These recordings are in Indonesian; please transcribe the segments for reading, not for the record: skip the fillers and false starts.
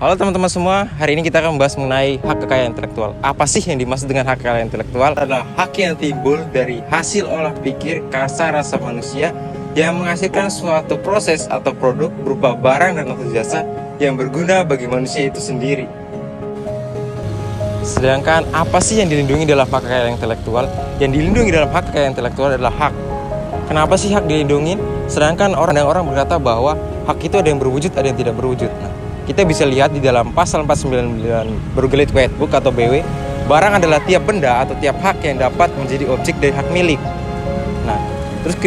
Halo teman-teman semua, hari ini kita akan membahas mengenai hak kekayaan intelektual. Apa sih yang dimaksud dengan hak kekayaan intelektual? Adalah hak yang timbul dari hasil olah pikir kasar rasa manusia yang menghasilkan suatu proses atau produk berupa barang dan atau jasa yang berguna bagi manusia itu sendiri. Sedangkan apa sih yang dilindungi dalam hak kekayaan intelektual? Yang dilindungi dalam hak kekayaan intelektual adalah hak. Kenapa sih hak dilindungi? Sedangkan orang berkata bahwa hak itu ada yang berwujud, ada yang tidak berwujud. Kita bisa lihat di dalam pasal 499 Burgerlijk Wetboek atau BW, barang adalah tiap benda atau tiap hak yang dapat menjadi objek dari hak milik. Nah, terus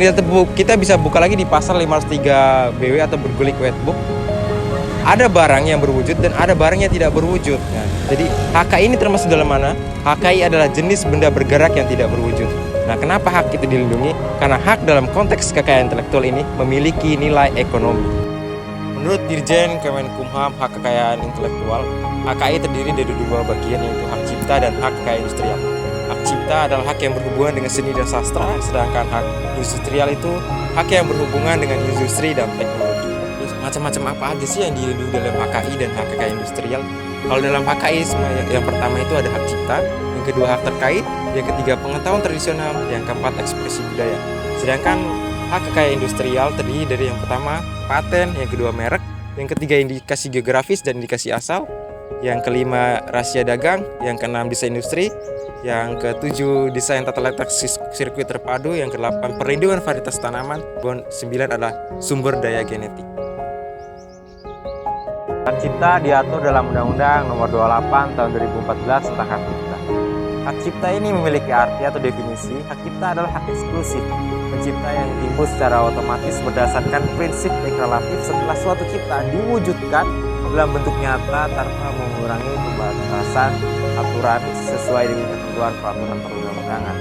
kita bisa buka lagi di pasal 503 BW atau Burgerlijk Wetboek. Ada barang yang berwujud dan ada barang yang tidak berwujud. Nah, jadi HKI ini termasuk dalam mana? HKI adalah jenis benda bergerak yang tidak berwujud. Nah, kenapa hak itu dilindungi? Karena hak dalam konteks kekayaan intelektual ini memiliki nilai ekonomi. Menurut Dirjen Kemenkumham Hak Kekayaan Intelektual, HKI terdiri dari dua bagian, yaitu hak cipta dan hak kekayaan industrial. Hak cipta adalah hak yang berhubungan dengan seni dan sastra, sedangkan hak industrial itu hak yang berhubungan dengan industri dan teknologi. Terus macam-macam apa aja sih yang dilindungi dalam HKI dan hak kekayaan industrial? Kalau dalam HKI yang pertama itu ada hak cipta, yang kedua hak terkait, yang ketiga pengetahuan tradisional, yang keempat ekspresi budaya. Sedangkan hak kekayaan industrial terdiri dari yang pertama paten, yang kedua merek, yang ketiga indikasi geografis dan indikasi asal, yang kelima rahasia dagang, yang keenam desain industri, yang ketujuh desain tata letak sirkuit terpadu, yang kedelapan perlindungan varietas tanaman, dan sembilan adalah sumber daya genetik. Hak cipta diatur dalam Undang-Undang Nomor 28 Tahun 2014 tentang hak cipta. Hak cipta ini memiliki arti atau definisi. Hak cipta adalah hak eksklusif pencipta yang timbul secara otomatis berdasarkan prinsip deklaratif setelah suatu ciptaan diwujudkan dalam bentuk nyata tanpa mengurangi pembatasan aturan sesuai dengan ketentuan peraturan perundang-undangan.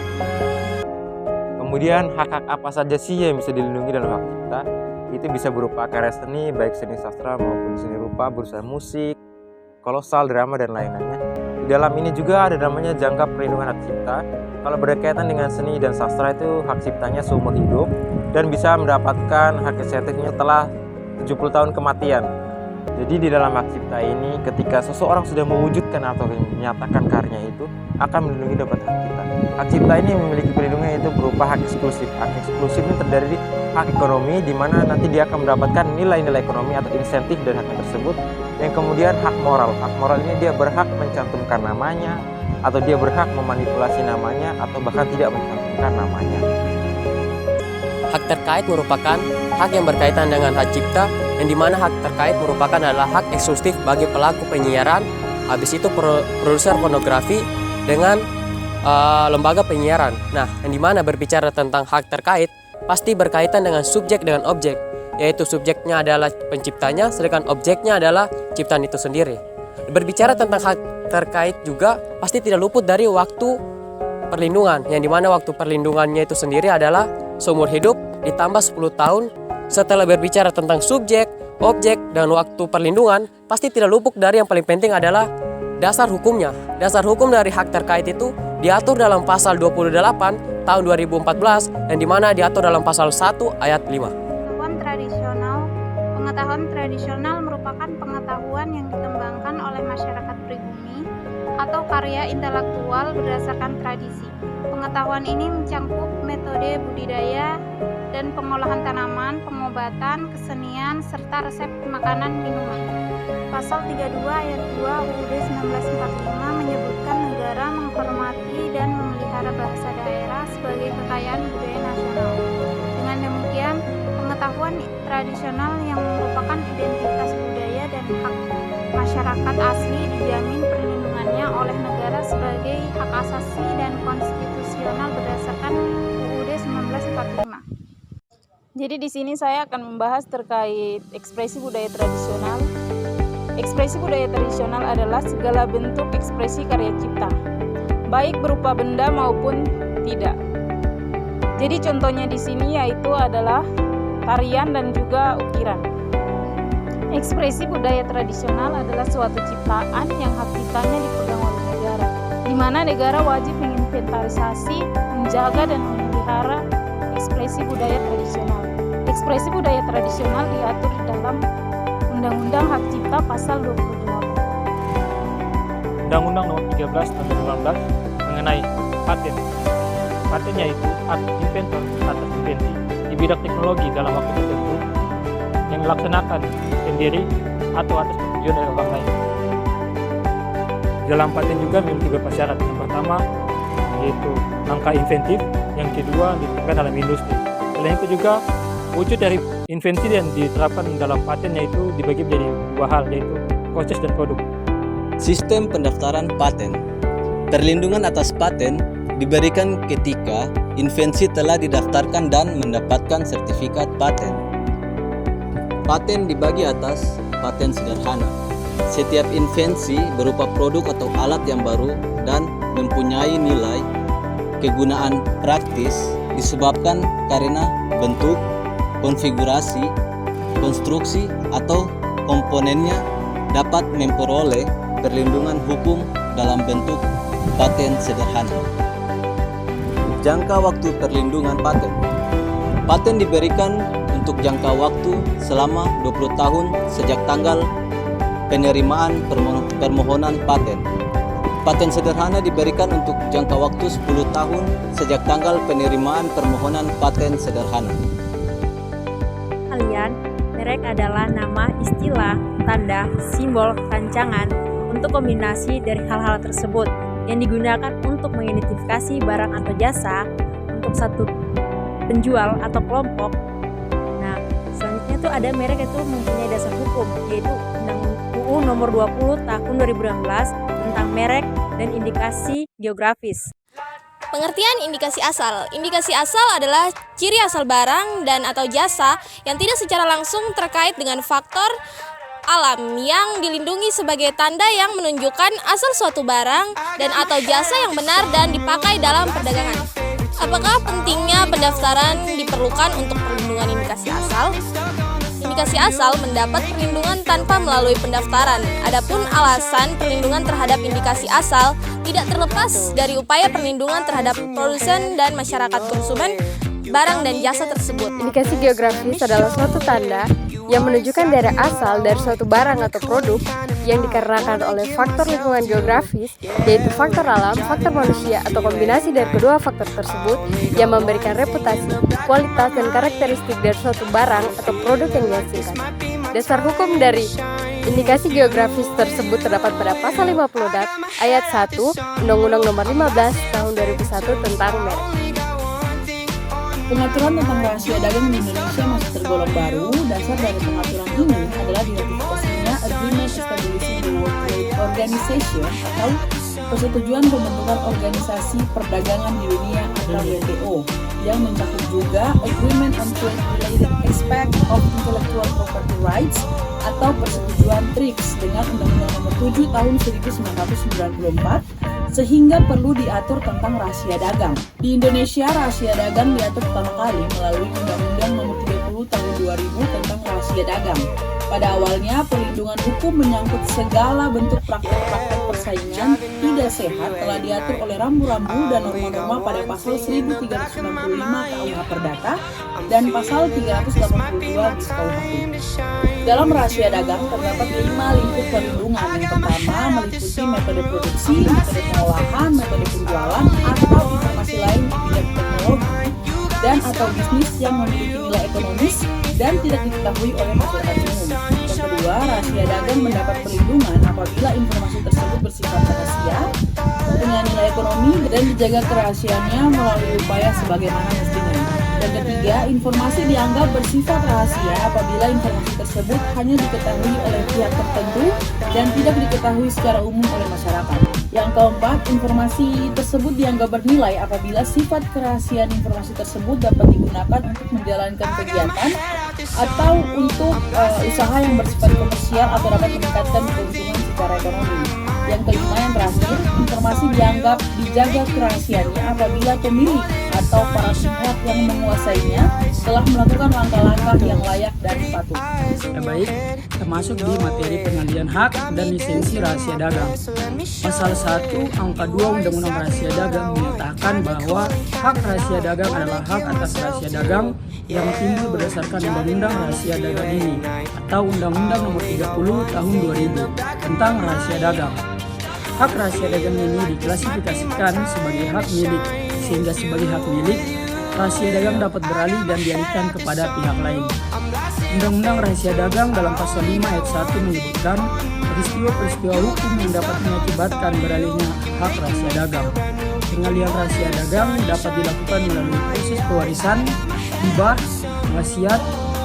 Kemudian hak-hak apa saja sih yang bisa dilindungi dalam hak cipta? Itu bisa berupa karya seni, baik seni sastra maupun seni rupa, berupa musik, kolosal, drama, dan lain-lainnya. Di dalam ini juga ada namanya jangka perlindungan hak cipta. Kalau berkaitan dengan seni dan sastra itu hak ciptanya seumur hidup dan bisa mendapatkan hak estetiknya setelah 70 tahun kematian. Jadi di dalam hak cipta ini ketika seseorang sudah mewujudkan atau menyatakan karyanya itu akan melindungi dapat hak cipta. Hak cipta ini memiliki perlindungan yaitu berupa hak eksklusif. Hak eksklusif ini terdiri dari hak ekonomi di mana nanti dia akan mendapatkan nilai-nilai ekonomi atau insentif dari haknya tersebut. Yang kemudian hak moral. Hak moral ini dia berhak mencantumkan namanya, atau dia berhak memanipulasi namanya, atau bahkan tidak mencantumkan namanya. Hak terkait merupakan hak yang berkaitan dengan hak cipta, yang dimana hak terkait merupakan adalah hak eksklusif bagi pelaku penyiaran, habis itu produser pornografi dengan lembaga penyiaran. Nah, yang dimana berbicara tentang hak terkait pasti berkaitan dengan subjek dengan objek, yaitu subjeknya adalah penciptanya, sedangkan objeknya adalah ciptaan itu sendiri. Berbicara tentang hak terkait juga pasti tidak luput dari waktu perlindungan, yang dimana waktu perlindungannya itu sendiri adalah seumur hidup ditambah 10 tahun. Setelah berbicara tentang subjek, objek, dan waktu perlindungan, pasti tidak luput dari yang paling penting adalah dasar hukumnya. Dasar hukum dari hak terkait itu diatur dalam pasal 28 tahun 2014, yang dimana diatur dalam pasal 1 ayat 5. Pengetahuan tradisional merupakan pengetahuan yang dikembangkan oleh masyarakat pribumi atau karya intelektual berdasarkan tradisi. Pengetahuan ini mencakup metode budidaya dan pengolahan tanaman, pengobatan, kesenian, serta resep makanan minuman. Pasal 32 ayat 2 UUD 1945 menyebutkan negara menghormati dan memelihara bahasa daerah sebagai kekayaan budaya nasional. Dengan demikian, pengetahuan tradisional yang merupakan identitas budaya dan hak masyarakat asli dijamin perlindungannya oleh negara sebagai hak asasi dan konstitusional berdasarkan UUD 1945. Jadi di sini saya akan membahas terkait ekspresi budaya tradisional. Ekspresi budaya tradisional adalah segala bentuk ekspresi karya cipta, baik berupa benda maupun tidak. Jadi contohnya di sini yaitu adalah tarian dan juga ukiran. Ekspresi budaya tradisional adalah suatu ciptaan yang hak ciptanya dipegang oleh negara, di mana negara wajib menginventarisasi, menjaga dan memelihara ekspresi budaya tradisional. Ekspresi budaya tradisional diatur di dalam Undang-Undang Hak Cipta Pasal 28. Undang-Undang Nomor 13 Tahun 2018 mengenai paten. Paten yaitu hak inventor atas invensi di bidang teknologi dalam waktu tertentu yang dilaksanakan sendiri atau atas persetujuan dari orang lain. Dalam paten juga memiliki beberapa syarat. Yang pertama yaitu angka inventif, yang kedua diterapkan dalam industri. Selain itu juga wujud dari invensi yang diterapkan dalam paten yaitu dibagi menjadi dua hal, yaitu proses dan produk. Sistem pendaftaran paten. Perlindungan atas paten diberikan ketika invensi telah didaftarkan dan mendapatkan sertifikat paten. Paten dibagi atas paten sederhana. Setiap invensi berupa produk atau alat yang baru dan mempunyai nilai kegunaan praktis disebabkan karena bentuk, konfigurasi, konstruksi, atau komponennya dapat memperoleh perlindungan hukum dalam bentuk paten sederhana. Jangka waktu perlindungan paten. Paten diberikan untuk jangka waktu selama 20 tahun sejak tanggal penerimaan permohonan paten. Paten sederhana diberikan untuk jangka waktu 10 tahun sejak tanggal penerimaan permohonan paten sederhana. Kalian, merek adalah nama, istilah, tanda, simbol, rancangan untuk kombinasi dari hal-hal tersebut yang digunakan untuk mengidentifikasi barang atau jasa untuk satu penjual atau kelompok. Nah, selanjutnya tuh ada merek itu mempunyai dasar hukum, yaitu UU Nomor 20 Tahun 2016 tentang merek dan indikasi geografis. Pengertian indikasi asal. Indikasi asal adalah ciri asal barang dan atau jasa yang tidak secara langsung terkait dengan faktor alam yang dilindungi sebagai tanda yang menunjukkan asal suatu barang dan atau jasa yang benar dan dipakai dalam perdagangan. Apakah pentingnya pendaftaran diperlukan untuk perlindungan indikasi asal? Indikasi asal mendapat perlindungan tanpa melalui pendaftaran. Adapun alasan perlindungan terhadap indikasi asal tidak terlepas dari upaya perlindungan terhadap produsen dan masyarakat konsumen barang dan jasa tersebut. Indikasi geografis adalah suatu tanda yang menunjukkan daerah asal dari suatu barang atau produk yang dikarenakan oleh faktor lingkungan geografis, yaitu faktor alam, faktor manusia, atau kombinasi dari kedua faktor tersebut yang memberikan reputasi, kualitas, dan karakteristik dari suatu barang atau produk yang dihasilkan. Dasar hukum dari indikasi geografis tersebut terdapat pada pasal 50 DAP ayat 1 Undang-Undang Nomor 15 Tahun 2001 tentang merek. Pengaturan tentang rahasia dagang di Indonesia masih tergolong baru. Dasar dari pengaturan ini adalah diratifikasinya Agreement Establishing the World Trade Organization atau persetujuan pembentukan organisasi perdagangan di dunia atau WTO yang mencakup juga Agreement on Trade Related Aspects of Intellectual Property Rights atau persetujuan TRIPS dengan Undang-Undang Nomor 7 Tahun 1994 sehingga perlu diatur tentang rahasia dagang. Di Indonesia, rahasia dagang diatur pertama kali melalui Undang-Undang Nomor 30 Tahun 2000 tentang rahasia dagang. Pada awalnya, perlindungan hukum menyangkut segala bentuk praktek-praktek persaingan tidak sehat telah diatur oleh rambu-rambu dan norma-norma pada pasal 1395 KUH Perdata dan pasal 382 KUHP. Dalam rahasia dagang terdapat 5 lingkup perlindungan. Yang pertama meliputi metode produksi, metode pengolahan, metode penjualan, atau informasi lain di bidang teknologi dan atau bisnis yang memiliki nilai ekonomis dan tidak diketahui oleh masyarakat umum. Yang kedua, rahasia dagang mendapat perlindungan apabila informasi tersebut bersifat rahasia, mempunyai nilai ekonomi dan dijaga kerahasiaannya melalui upaya sebagaimana mestinya. Yang ketiga, informasi dianggap bersifat rahasia apabila informasi tersebut hanya diketahui oleh pihak tertentu dan tidak diketahui secara umum oleh masyarakat. Yang keempat, informasi tersebut dianggap bernilai apabila sifat kerahasiaan informasi tersebut dapat digunakan untuk menjalankan kegiatan atau untuk usaha yang bersifat komersial atau dapat meningkatkan keuntungan secara ekonomi. Yang kelima, yang terakhir, informasi dianggap dijaga kerahasiaannya apabila pemilik atau para pihak yang menguasainya telah melakukan langkah-langkah yang layak dan patut. Baik, termasuk di materi pengalian hak dan lisensi rahasia dagang. Pasal 1 angka 2 Undang-Undang Rahasia Dagang menyatakan bahwa hak rahasia dagang adalah hak atas rahasia dagang yang timbul berdasarkan Undang-Undang Rahasia Dagang ini atau Undang-Undang Nomor 30 Tahun 2000 tentang rahasia dagang. hak rahasia dagang ini diklasifikasikan sebagai hak milik, sehingga sebagai hak milik, rahasia dagang dapat beralih dan dialihkan kepada pihak lain. Undang-Undang Rahasia Dagang dalam pasal 5 ayat 1 menyebutkan peristiwa-peristiwa hukum yang dapat mengakibatkan beralihnya hak rahasia dagang. Pengalihan rahasia dagang dapat dilakukan melalui proses pewarisan, hibah, wasiat,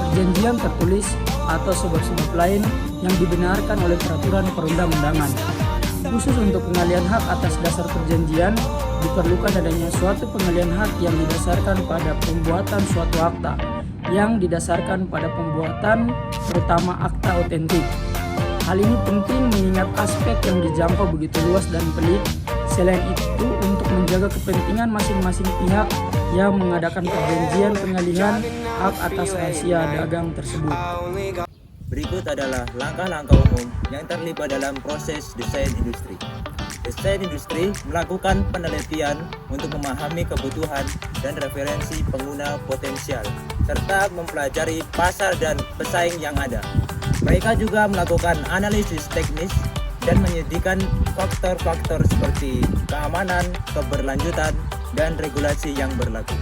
perjanjian tertulis, atau sebab-sebab lain yang dibenarkan oleh peraturan perundang-undangan. Khusus untuk pengalihan hak atas dasar perjanjian, diperlukan adanya suatu pengalihan hak yang didasarkan pada pembuatan suatu akta, yang didasarkan pada pembuatan terutama akta otentik. Hal ini penting mengingat aspek yang dijangkau begitu luas dan pelik. Selain itu, untuk menjaga kepentingan masing-masing pihak yang mengadakan perjanjian pengalihan hak atas rahasia dagang tersebut. Berikut adalah langkah-langkah umum yang terlibat dalam proses desain industri. Desain industri melakukan penelitian untuk memahami kebutuhan dan referensi pengguna potensial, serta mempelajari pasar dan pesaing yang ada. Mereka juga melakukan analisis teknis dan menyediakan faktor-faktor seperti keamanan, keberlanjutan, dan regulasi yang berlaku.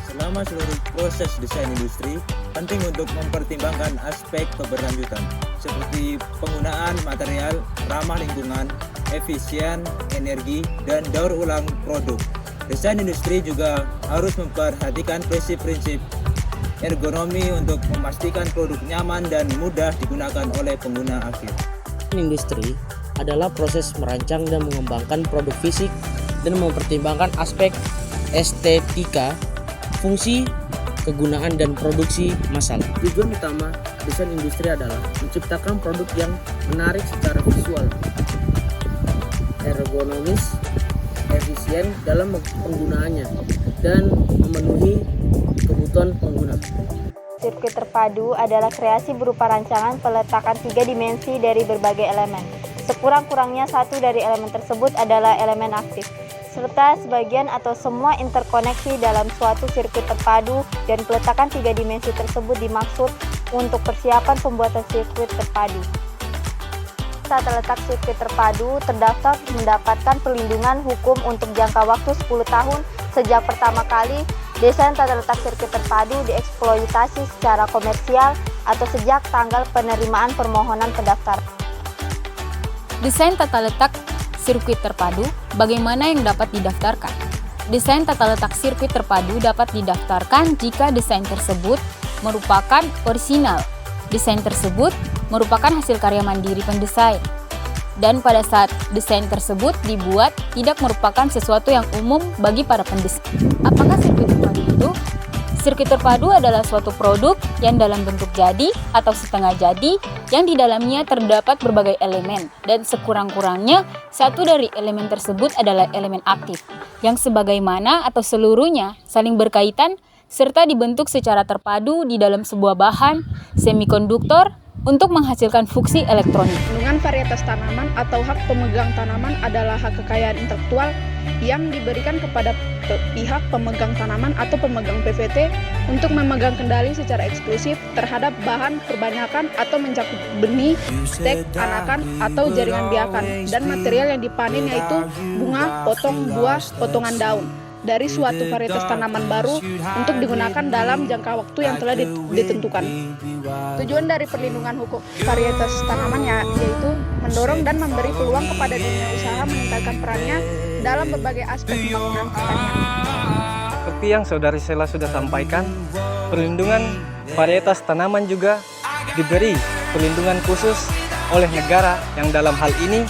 Selama seluruh proses desain industri, penting untuk mempertimbangkan aspek keberlanjutan, seperti penggunaan material ramah lingkungan, efisien, energi, dan daur ulang produk. Desain industri juga harus memperhatikan prinsip-prinsip ergonomi untuk memastikan produk nyaman dan mudah digunakan oleh pengguna akhir. Industri adalah proses merancang dan mengembangkan produk fisik dan mempertimbangkan aspek estetika, fungsi, kegunaan, dan produksi massal. Tujuan utama desain industri adalah menciptakan produk yang menarik secara visual, ergonomis, efisien dalam penggunaannya, dan memenuhi kebutuhan pengguna. Sirkuit terpadu adalah kreasi berupa rancangan peletakan 3 dimensi dari berbagai elemen. Sekurang-kurangnya satu dari elemen tersebut adalah elemen aktif, serta sebagian atau semua interkoneksi dalam suatu sirkuit terpadu, dan peletakan 3 dimensi tersebut dimaksud untuk persiapan pembuatan sirkuit terpadu. Tata letak sirkuit terpadu terdaftar mendapatkan perlindungan hukum untuk jangka waktu 10 tahun sejak pertama kali desain tata letak sirkuit terpadu dieksploitasi secara komersial atau sejak tanggal penerimaan permohonan pendaftaran. Desain tata letak sirkuit terpadu, bagaimana yang dapat didaftarkan? Desain tata letak sirkuit terpadu dapat didaftarkan jika desain tersebut merupakan orisinal. Desain tersebut merupakan hasil karya mandiri pendesain. Dan pada saat desain tersebut dibuat, tidak merupakan sesuatu yang umum bagi para pendesain. Apakah sirkuit terpadu itu? Sirkuit terpadu adalah suatu produk yang dalam bentuk jadi atau setengah jadi, yang di dalamnya terdapat berbagai elemen, dan sekurang-kurangnya satu dari elemen tersebut adalah elemen aktif, yang sebagaimana atau seluruhnya saling berkaitan serta dibentuk secara terpadu di dalam sebuah bahan semikonduktor untuk menghasilkan fungsi elektronik. Perlindungan varietas tanaman atau hak pemegang tanaman adalah hak kekayaan intelektual yang diberikan kepada pihak pemegang tanaman atau pemegang PVT untuk memegang kendali secara eksklusif terhadap bahan perbanyakan atau mencakup benih, stek, anakan, atau jaringan biakan, dan material yang dipanen yaitu bunga, potong, buah, potongan daun dari suatu varietas tanaman baru untuk digunakan dalam jangka waktu yang telah ditentukan. Tujuan dari perlindungan hukum varietas tanaman yaitu mendorong dan memberi peluang kepada dunia usaha meningkatkan perannya dalam berbagai aspek pembangunan pertanian. Seperti yang Saudari Sela sudah sampaikan, perlindungan varietas tanaman juga diberi perlindungan khusus oleh negara yang dalam hal ini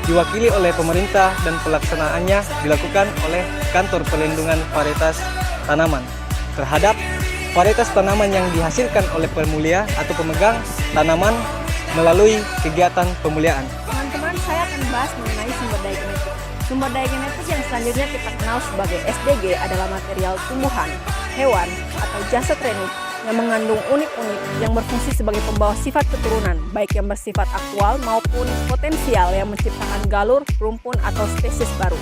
diwakili oleh pemerintah dan pelaksanaannya dilakukan oleh Kantor Perlindungan Varietas Tanaman terhadap varietas tanaman yang dihasilkan oleh pemulia atau pemegang tanaman melalui kegiatan pemuliaan. Teman-teman, saya akan membahas mengenai sumber daya genetik. Sumber daya genetis yang selanjutnya kita kenal sebagai SDG adalah material tumbuhan, hewan, atau jasad renik yang mengandung unik-unik yang berfungsi sebagai pembawa sifat keturunan, baik yang bersifat aktual maupun potensial yang menciptakan galur, rumpun, atau spesies baru.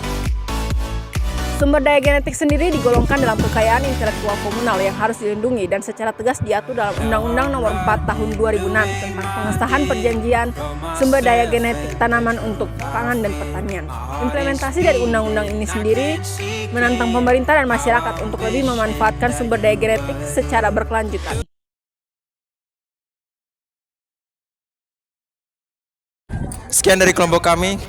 Sumber daya genetik sendiri digolongkan dalam kekayaan intelektual komunal yang harus dilindungi dan secara tegas diatur dalam Undang-Undang Nomor 4 Tahun 2006 tentang pengesahan perjanjian sumber daya genetik tanaman untuk pangan dan pertanian. Implementasi dari undang-undang ini sendiri menantang pemerintah dan masyarakat untuk lebih memanfaatkan sumber daya genetik secara berkelanjutan. Sekian dari kelompok kami.